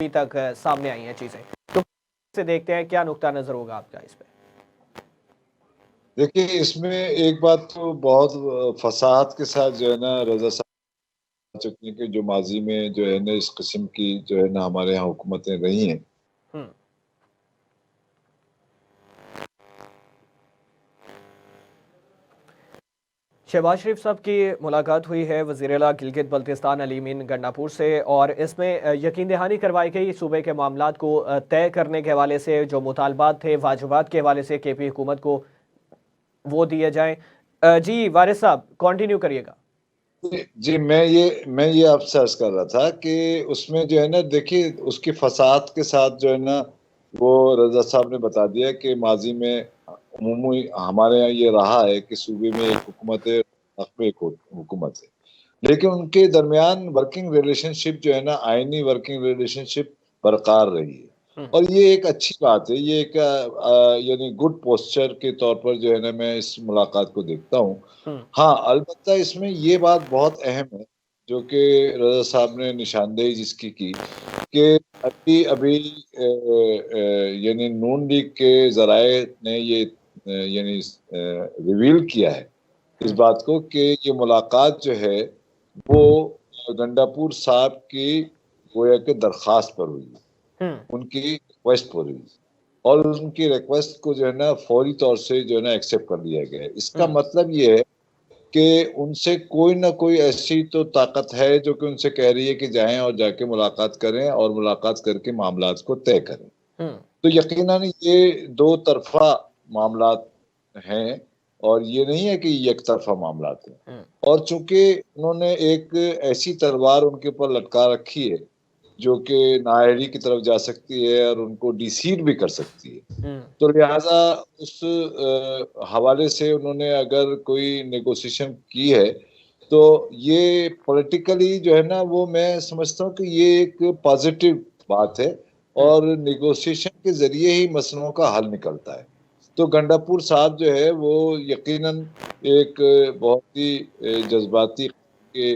अभी तक सामने आई हैं चीजें, तो से देखते हैं क्या नुक्ता नजर होगा आपका इस पे। देखिए, इसमें एक बात तो बहुत फसाहत के साथ जो है ना रजा साहब चुके हैं कि जो माजी में जो है ना इस किस्म की जो है ना हमारे यहाँ हुकूमतें रही हैं। हम्म। शहबाज शरीफ साहब की मुलाकात हुई है वज़ीर-ए-आला गिलगित बल्तिस्तान अली मीन गंडापुर से, और इसमें यकीन दहानी करवाई गई सूबे के मामलात को तय करने के हवाले से जो मुतालबात थे वाजिबात के हवाले से केपी हुकूमत को वो दिए जाएं। जी वारिस साहब कंटिन्यू करिएगा। जी, मैं ये आपसे अर्ज कर रहा था कि उसमें जो है ना देखिए उसकी फसाहत के साथ जो है ना वो रजा साहब ने बता दिया कि माजी में अमूमी हमारे यहाँ ये रहा है कि सूबे में एक हुकूमत है, हक में एक हुकूमत है, लेकिन उनके दरमियान वर्किंग रिलेशनशिप जो है ना आईनी वर्किंग रिलेशनशिप बरकरार रही है। और ये एक अच्छी बात है, ये एक यानी गुड पोस्चर के तौर पर जो है ना मैं इस मुलाकात को देखता हूँ। हाँ, अलबत्ता इसमें ये बात बहुत अहम है जो कि रजा साहब ने निशानदेही जिसकी की कि अभी अभी यानी नून लीग के जराए ने ये यानी रिवील किया है इस बात को कि ये मुलाकात जो है वो गंडापुर साहब की गोया के दरख्वास्त पर हुई, उनकी रिक्वेस्ट पर हुई, और उनकी रिक्वेस्ट को जो है ना फौरी तौर से जो है ना एक्सेप्ट कर लिया गया है। इसका मतलब ये है कि उनसे कोई ना कोई ऐसी तो ताकत है जो कि उनसे कह रही है कि जाएं और जाके मुलाकात करें और मुलाकात करके मामलात को तय करें। तो यकीनन ये दो तरफा मामलात हैं और ये नहीं है कि एक तरफा मामलात हैं। और चूंकि उन्होंने एक ऐसी तलवार उनके ऊपर लटका रखी है जो कि नाहरी की तरफ जा सकती है और उनको डिसीड भी कर सकती है, तो लिहाजा उस हवाले से उन्होंने अगर कोई नेगोशिएशन की है तो ये पॉलिटिकली जो है ना वो मैं समझता हूँ कि ये एक पॉजिटिव बात है और नेगोशिएशन के जरिए ही मसलों का हल निकलता है। तो गंडापुर साहब जो है वो यकीनन एक बहुत ही जज्बाती के